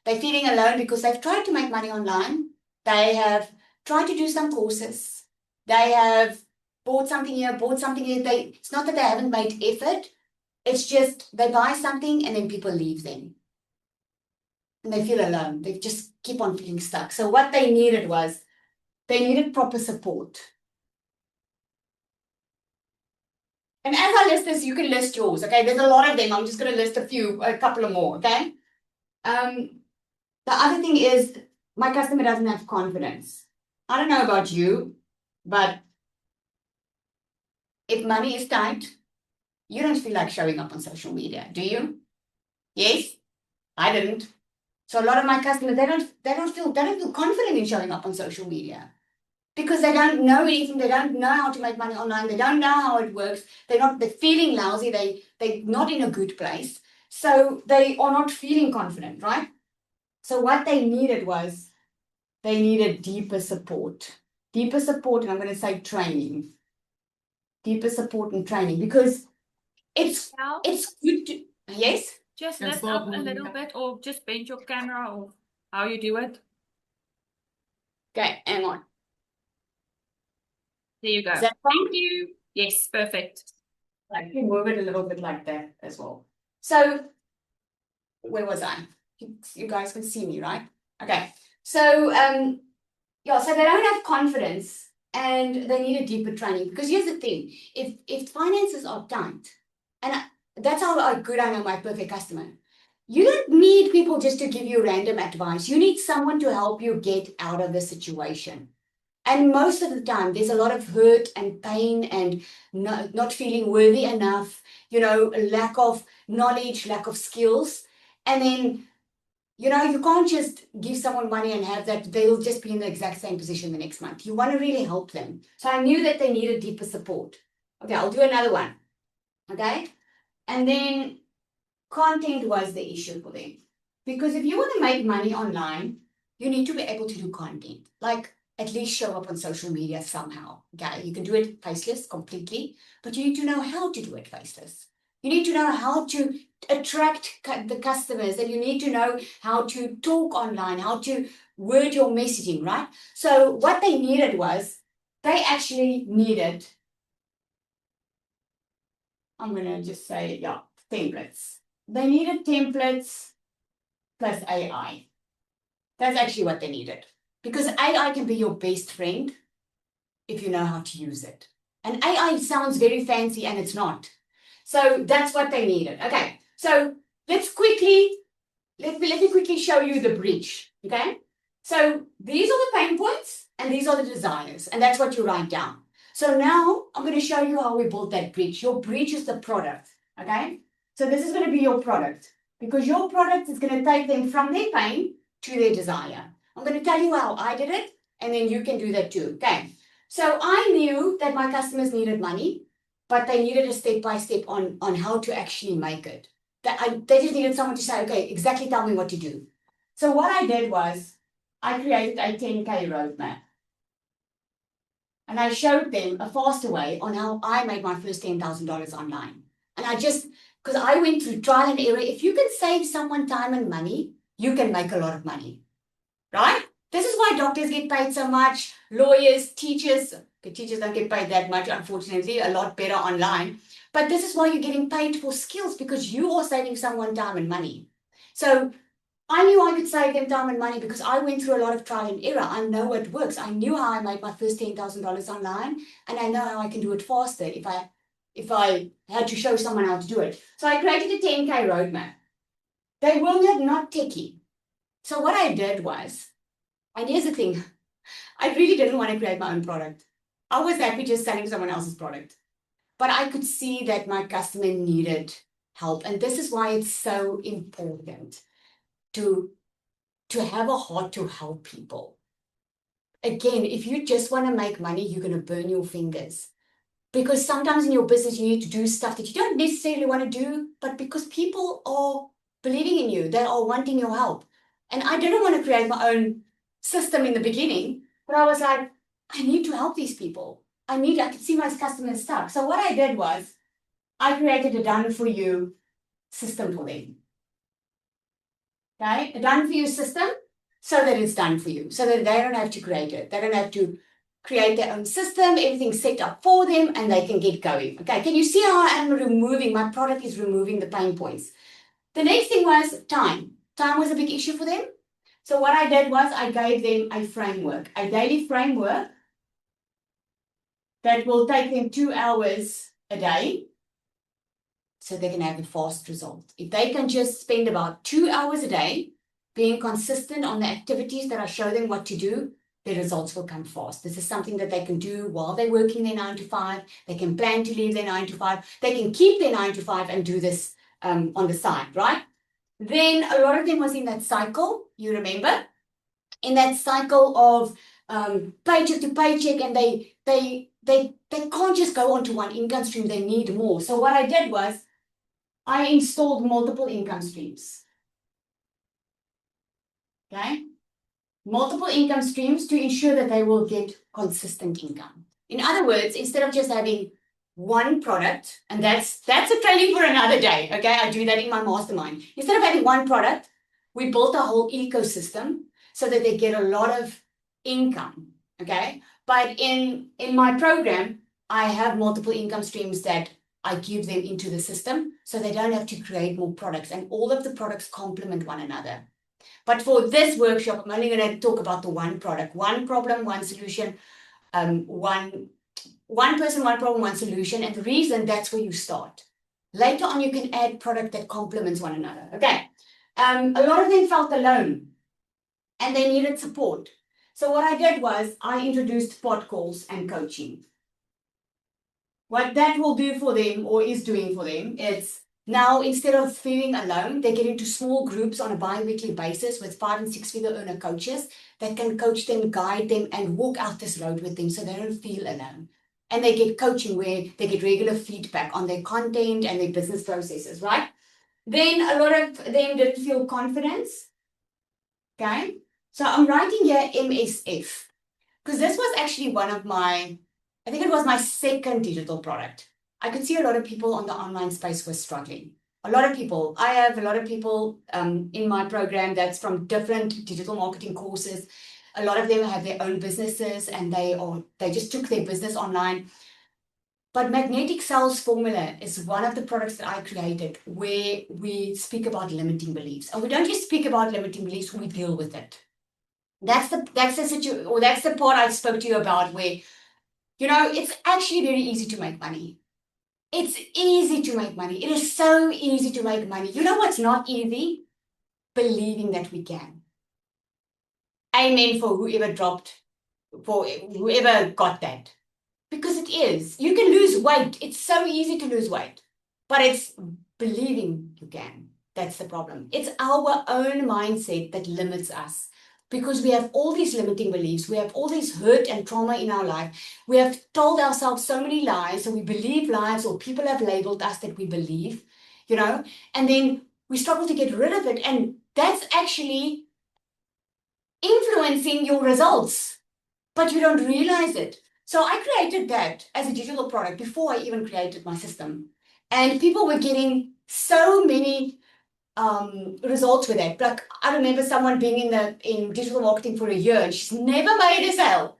They're feeling alone because they've tried to make money online. They have tried to do some courses. They have bought something here, bought something here. It's not that they haven't made effort. It's just they buy something and then people leave them. And they feel alone. They just keep on feeling stuck. So what they needed was, they needed proper support. And as I list this, you can list yours, okay? There's a lot of them. I'm just going to list a couple of more, okay? The other thing is, my customer doesn't have confidence. I don't know about you, but if money is tight, you don't feel like showing up on social media, do you? Yes? I didn't. So a lot of my customers, they don't feel confident in showing up on social media because they don't know anything. They don't know how to make money online. They don't know how it works. They're feeling lousy. They're not in a good place. So they are not feeling confident, right? So what they needed was, they needed deeper support. Deeper support, and I'm going to say training. Deeper support and training, because it's good to, yes? Just lift up a little bit, or just bend your camera, or how you do it. Okay, hang on. There you go. Is that fine? Thank you. Yes, perfect. I can move it a little bit like that as well. So, where was I? You guys can see me, right? Okay. So, yeah, so they don't have confidence and they need a deeper training, because here's the thing. If finances are tight, and that's how good I know my perfect customer. You don't need people just to give you random advice. You need someone to help you get out of the situation. And most of the time, there's a lot of hurt and pain and not feeling worthy enough, lack of knowledge, lack of skills. And then, you can't just give someone money and have that they'll just be in the exact same position the next month. You want to really help them. So I knew that they needed deeper support. Okay, I'll do another one. Okay? And then content was the issue for them. Because if you want to make money online, you need to be able to do content. Like, at least show up on social media somehow. Okay, you can do it faceless completely, but you need to know how to do it faceless. You need to know how to attract the customers, and you need to know how to talk online, how to word your messaging, right? So what they needed was, they actually needed, I'm going to just say, yeah, templates. They needed templates plus AI. That's actually what they needed. Because AI can be your best friend if you know how to use it. And AI sounds very fancy and it's not. So that's what they needed. Okay, so let me quickly show you the bridge. Okay, so these are the pain points and these are the desires, and that's what you write down. So now I'm going to show you how we built that bridge. Your bridge is the product. Okay, so this is going to be your product, because your product is going to take them from their pain to their desire. I'm going to tell you how I did it, and then you can do that too. Okay, so I knew that my customers needed money, but they needed a step-by-step on how to actually make it. They just needed someone to say, okay, exactly tell me what to do. So what I did was, I created a 10K roadmap. And I showed them a faster way on how I made my first $10,000 online. And because I went through trial and error, if you can save someone time and money, you can make a lot of money, right? This is why doctors get paid so much, lawyers, teachers. Okay, teachers don't get paid that much, unfortunately, a lot better online. But this is why you're getting paid for skills, because you are saving someone time and money. So I knew I could save them time and money because I went through a lot of trial and error. I know it works. I knew how I made my first $10,000 online, and I know how I can do it faster if I had to show someone how to do it. So I created a 10K roadmap. They were not techie. So what I did was, and here's the thing, I really didn't want to create my own product. I was happy just selling someone else's product. But I could see that my customer needed help. And this is why it's so important to have a heart to help people. Again, if you just want to make money, you're going to burn your fingers. Because sometimes in your business, you need to do stuff that you don't necessarily want to do, but because people are believing in you, they are wanting your help. And I didn't want to create my own system in the beginning, but I was like, I need to help these people. I could see my customers stuck. So what I did was I created a done for you system for them. Okay, a done for you system so that it's done for you, so that they don't have to create it. They don't have to create their own system, everything's set up for them and they can get going. Okay, can you see how I am removing, my product is removing the pain points. The next thing was time. Time was a big issue for them. So what I did was I gave them a framework, a daily framework that will take them 2 hours a day so they can have a fast result. If they can just spend about 2 hours a day being consistent on the activities that I show them what to do, the results will come fast. This is something that they can do while they're working their 9 to 5. They can plan to leave their 9 to 5. They can keep their 9 to 5 and do this on the side, right? Then a lot of them was in that cycle, you remember? In that cycle of paycheck to paycheck, and they can't just go onto one income stream, they need more. So what I did was I installed multiple income streams. Okay? Multiple income streams to ensure that they will get consistent income. In other words, instead of just having one product, and that's a training for another day, okay? I do that in my mastermind. Instead of having one product, we built a whole ecosystem so that they get a lot of income, okay? But in my program, I have multiple income streams that I give them into the system so they don't have to create more products, and all of the products complement one another. But for this workshop, I'm only going to talk about the one product, one problem, one solution, one person, one problem, one solution. And the reason, that's where you start. Later on, you can add product that complements one another. Okay. A lot of them felt alone and they needed support. So what I did was I introduced pod calls and coaching. What that will do for them, or is doing for them, is now instead of feeling alone, they get into small groups on a bi-weekly basis with 5 and 6 figure earner coaches that can coach them, guide them, and walk out this road with them so they don't feel alone. And they get coaching where they get regular feedback on their content and their business processes, right? Then a lot of them didn't feel confidence. Okay, so I'm writing here MSF because this was actually one of my, I think it was my second digital product. I could see a lot of people on the online space were struggling. A lot of people. I have a lot of people in my program that's from different digital marketing courses. A lot of them have their own businesses and they just took their business online. But Magnetic Sales Formula is one of the products that I created where we speak about limiting beliefs. And we don't just speak about limiting beliefs, we deal with it. That's the part I spoke to you about where, it's actually very easy to make money. It's easy to make money. It is so easy to make money. You know what's not easy? Believing that we can. Amen for whoever got that. Because it is. You can lose weight. It's so easy to lose weight. But it's believing you can. That's the problem. It's our own mindset that limits us. Because we have all these limiting beliefs. We have all this hurt and trauma in our life. We have told ourselves so many lies. So we believe lies, or people have labeled us that we believe, and then we struggle to get rid of it. And that's actually influencing your results, but you don't realize it. So I created that as a digital product before I even created my system. And people were getting so many results with it. Like I remember someone being in digital marketing for a year and she's never made a sale.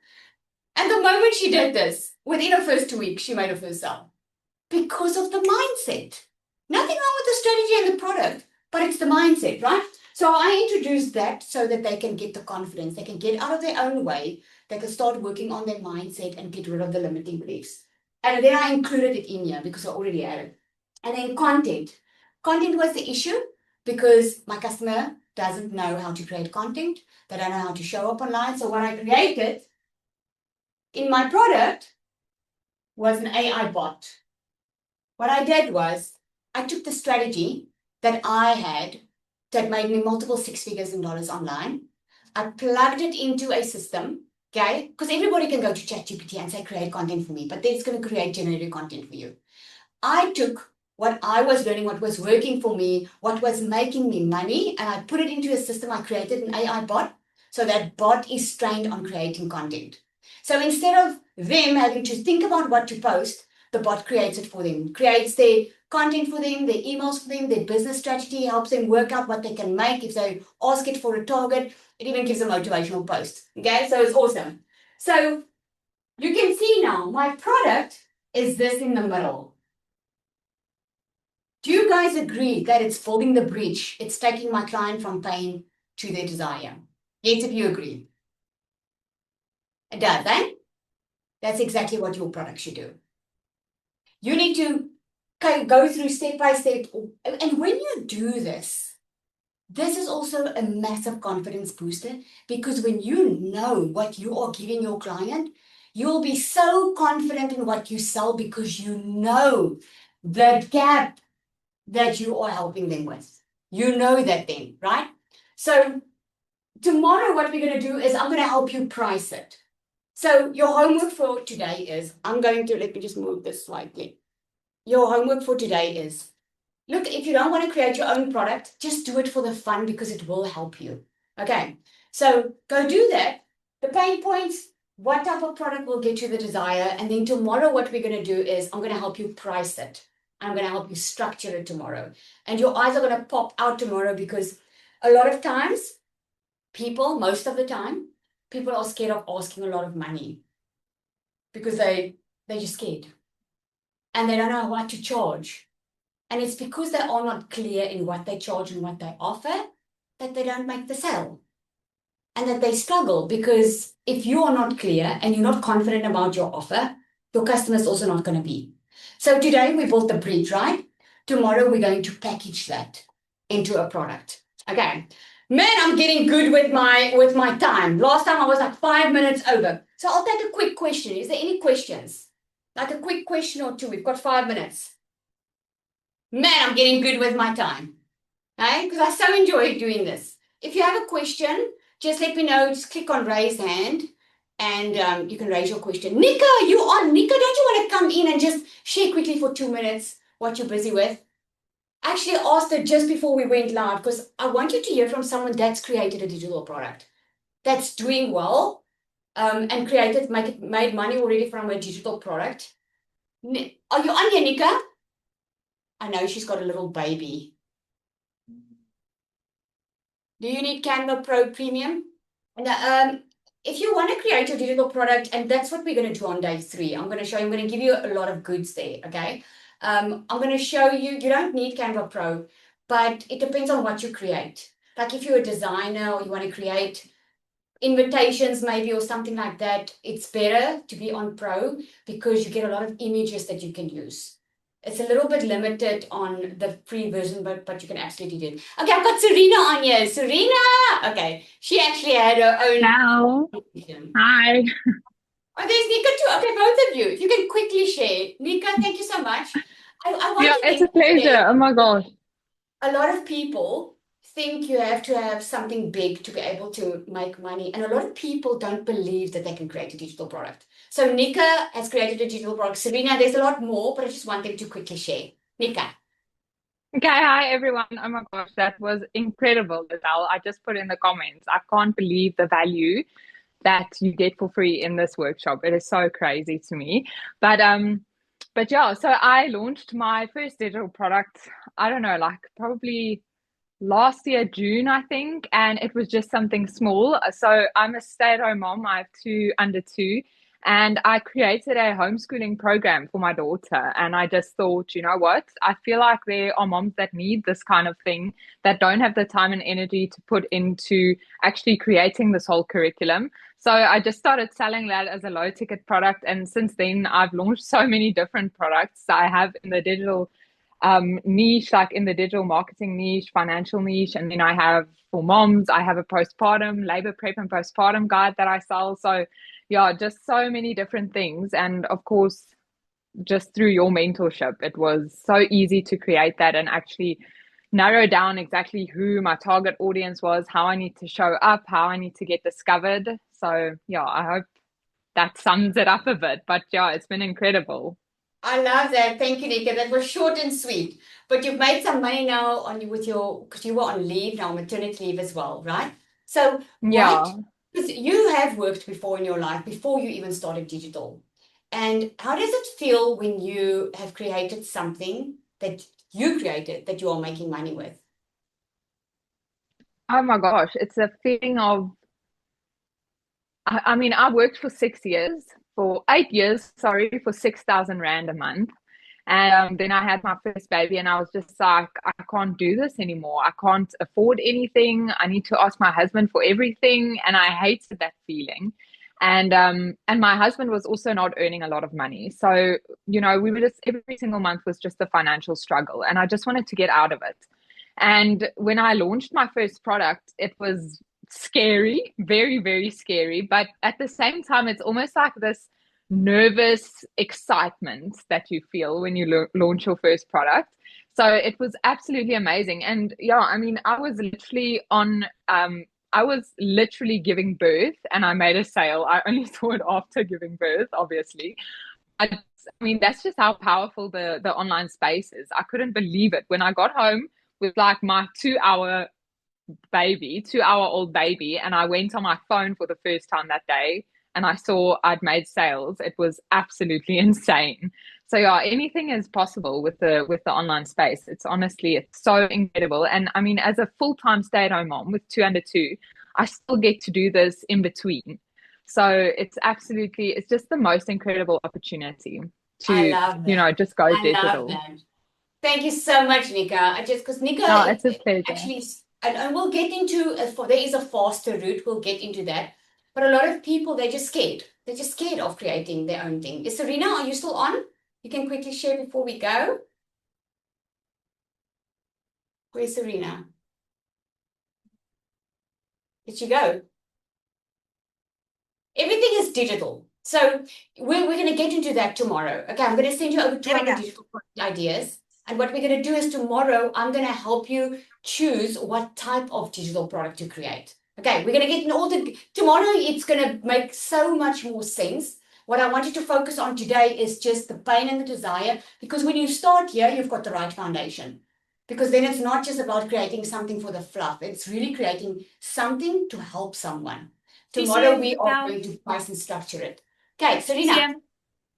And the moment she did this, within her first 2 weeks, she made her first sale because of the mindset. Nothing wrong with the strategy and the product, but it's the mindset, right? So I introduced that so that they can get the confidence, they can get out of their own way, they can start working on their mindset and get rid of the limiting beliefs. And then I included it in here because I already had it. And then content. Content was the issue because my customer doesn't know how to create content. They don't know how to show up online. So what I created in my product was an AI bot. What I did was I took the strategy that I had that made me multiple six figures in dollars online. I plugged it into a system, okay? Because everybody can go to ChatGPT and say, create content for me, but then it's going to create generated content for you. I took what I was learning, what was working for me, what was making me money, and I put it into a system. I created an AI bot. So that bot is trained on creating content. So instead of them having to think about what to post, the bot creates it for them, creates their content for them, their emails for them, their business strategy, helps them work out what they can make. If they ask it for a target, it even gives a motivational post. Okay, so it's awesome. So you can see now my product is this in the middle. Do you guys agree that it's building the bridge? It's taking my client from pain to their desire. Yes, if you agree. It does, eh? That's exactly what your product should do. You need to go through step by step. And when you do this, this is also a massive confidence booster because when you know what you are giving your client, you'll be so confident in what you sell because you know the gap that you are helping them with. You know that then, right? So tomorrow what we're going to do is I'm going to help you price it. So your homework for today is, let me just move this slightly. Your homework for today is, look, if you don't want to create your own product, just do it for the fun because it will help you. Okay, so go do that. The pain points, what type of product will get you the desire, and then tomorrow what we're going to do is I'm going to help you price it. I'm going to help you structure it tomorrow. And your eyes are going to pop out tomorrow because a lot of times, most of the time, people are scared of asking a lot of money because they're just scared. And they don't know what to charge. And it's because they are not clear in what they charge and what they offer that they don't make the sale. And that they struggle because if you are not clear and you're not confident about your offer, your customer is also not going to be. So today we built the bridge, right? Tomorrow we're going to package that into a product. Okay. Man, I'm getting good with my time. Last time I was like 5 minutes over. So I'll take a quick question. Is there any questions? Like a quick question or two. We've got 5 minutes. Man, I'm getting good with my time. Right? Because I so enjoy doing this. If you have a question, just let me know. Just click on raise hand and you can raise your question. Nika, you on? Nika, don't you want to come in and just share quickly for 2 minutes what you're busy with? I actually asked her just before we went live because I want you to hear from someone that's created a digital product, that's doing well and made money already from a digital product. Are you on here, Nika? I know she's got a little baby. Do you need Canva Pro Premium? And if you want to create your digital product, and that's what we're going to do on day 3, I'm going to give you a lot of goods there, okay? I'm going to show you, you don't need Canva Pro, but it depends on what you create. Like if you're a designer or you want to create invitations maybe or something like that, it's better to be on Pro because you get a lot of images that you can use. It's a little bit limited on the free version, but you can absolutely do it. Okay, I've got Serena on here. Serena! Okay, she actually had her own. Hello. Hi. Oh, there's Nika too. Okay, both of you. If you can quickly share. Nika, thank you so much. I want Yeah, to it's a think today, pleasure. Oh my gosh. a lot of people think you have to have something big to be able to make money. And a lot of people don't believe that they can create a digital product. So Nika has created a digital product. Serena, there's a lot more, but I just want them to quickly share. Nika. Okay, hi everyone. Oh my gosh, that was incredible, Lizelle. I just put in the comments. I can't believe the value that you get for free in this workshop. It is so crazy to me. But But yeah, so I launched my first digital product, I don't know, like probably last year, June, I think, and it was just something small. So I'm a stay-at-home mom. I have two under two, and I created a homeschooling program for my daughter. And I just thought, you know what? I feel like there are moms that need this kind of thing that don't have the time and energy to put into actually creating this whole curriculum. So I just started selling that as a low ticket product. And since then, I've launched so many different products. I have in the digital niche, like in the digital marketing niche, financial niche. And then I have for moms, I have a postpartum, labor prep and postpartum guide that I sell. So yeah, just so many different things. And of course, just through your mentorship, it was so easy to create that and actually narrow down exactly who my target audience was, how I need to show up, how I need to get discovered. So yeah, I hope that sums it up a bit. But yeah, it's been incredible. I love that. Thank you, Nika. That was short and sweet. But you've made some money now on with your, because you were on leave now, maternity leave as well, right? So what, Yeah. because you have worked before in your life, before you even started digital. And how does it feel when you have created something that you created that you are making money with? Oh my gosh, it's a feeling of, I mean, I worked for 6 years, for 8 years, sorry, for 6,000 Rand a month. And then I had my first baby, and I was just like, I can't do this anymore. I can't afford anything. I need to ask my husband for everything. And I hated that feeling. And my husband was also not earning a lot of money. So, you know, we were just every single month was just a financial struggle. And I just wanted to get out of it. And when I launched my first product, it was scary, very, very scary. But at the same time, it's almost like this nervous excitement that you feel when you launch your first product. So it was absolutely amazing. And yeah, I mean, I was literally giving birth and I made a sale. I only saw it after giving birth, obviously. I mean, that's just how powerful the online space is. I couldn't believe it when I got home with like my 2 hour baby, 2 hour old baby, and I went on my phone for the first time that day and I saw I'd made sales. It was absolutely insane. So yeah, anything is possible with the online space. It's so incredible. And I mean, as a full-time stay-at-home mom with two under two, I still get to do this in between. So it's just the most incredible opportunity I to, love you know, that. just go I love digital. that. Thank you so much, Nika. I just because Nika No, it's a pleasure. actually, and we'll get into for there is a faster route. We'll get into that. But a lot of people they're just scared. They're just scared of creating their own thing. Is Serena, are you still on? You can quickly share before we go. Where's Serena? Did she go? Everything is digital. So we're going to get into that tomorrow. Okay, I'm going to send you over 200 digital ideas. And what we're going to do is tomorrow, I'm going to help you choose what type of digital product to create. Okay, we're going to get in all the, tomorrow it's going to make so much more sense. What I wanted to focus on today is just the pain and the desire, because when you start here, you've got the right foundation. Because then it's not just about creating something for the fluff. It's really creating something to help someone. Tomorrow we are going to price and structure it. Okay, Serena,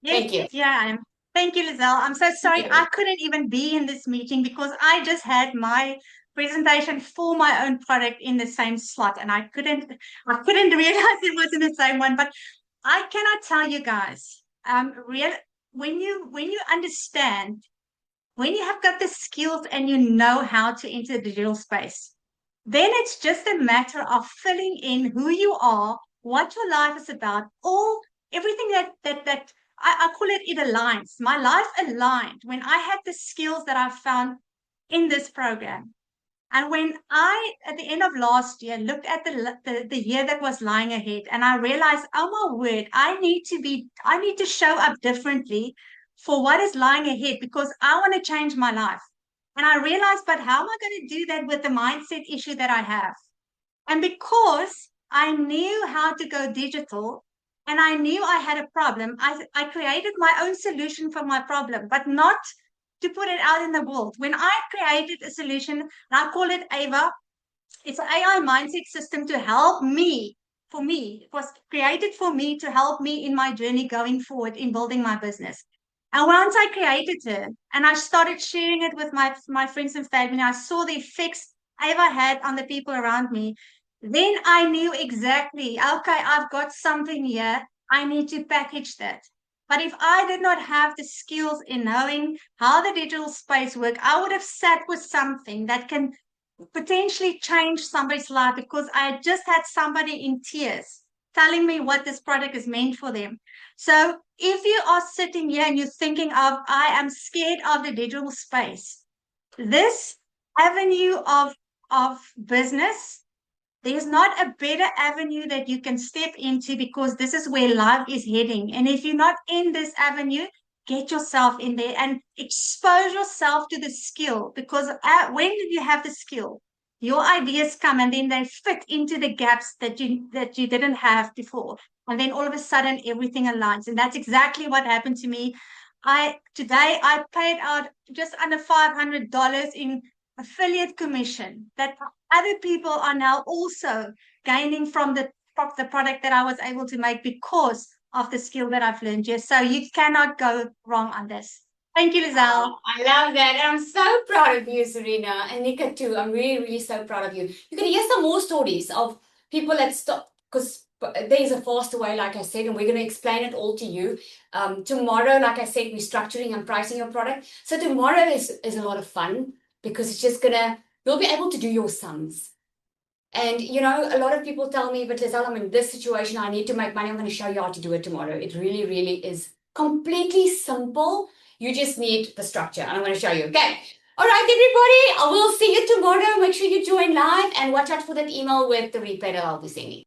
thank you. Yes, here I am. Thank you, Lizelle. I'm so sorry I couldn't even be in this meeting because I just had my presentation for my own product in the same slot and I couldn't realize it was in the same one. But I cannot tell you guys, when you understand, when you have got the skills and you know how to enter the digital space, then it's just a matter of filling in who you are, what your life is about, all everything that I call it aligns. My life aligned when I had the skills that I found in this program. And when I, at the end of last year, looked at the year that was lying ahead, and I realized, oh my word, I need to show up differently for what is lying ahead because I want to change my life. And I realized, but how am I going to do that with the mindset issue that I have? And because I knew how to go digital and I knew I had a problem, I created my own solution for my problem, but not to put it out in the world. When I created a solution, and I call it AVA, it's an AI mindset system to help me. For me, it was created for me to help me in my journey going forward in building my business. And once I created it and I started sharing it with my friends and family, I saw the effects I ever had on the people around me. Then I knew exactly, okay, I've got something here. I need to package that. But if I did not have the skills in knowing how the digital space works, I would have sat with something that can potentially change somebody's life because I had just had somebody in tears telling me what this product is meant for them. So if you are sitting here and you're thinking of, I am scared of the digital space, this avenue of business, there's not a better avenue that you can step into because this is where life is heading. And if you're not in this avenue, get yourself in there and expose yourself to the skill because when did you have the skill? Your ideas come and then they fit into the gaps that you didn't have before. And then all of a sudden everything aligns. And that's exactly what happened to me. Today I paid out just under $500 in affiliate commission that other people are now also gaining from the product that I was able to make because of the skill that I've learned. Yes, so you cannot go wrong on this. Thank you, Lizelle. Oh, I love that. I'm so proud of you, Serena, and Nika too. I'm really, really so proud of you. You can hear some more stories of people that stop because there's a faster way, like I said, and we're going to explain it all to you. Tomorrow, like I said, we're structuring and pricing your product. So tomorrow is a lot of fun because it's just you'll be able to do your sums. And you know, a lot of people tell me, but Lizelle, I'm in this situation, I need to make money. I'm going to show you how to do it tomorrow. It really, really is completely simple. You just need the structure, and I'm going to show you. Okay. All right, everybody. I will see you tomorrow. Make sure you join live and watch out for that email with the replay that I'll be sending.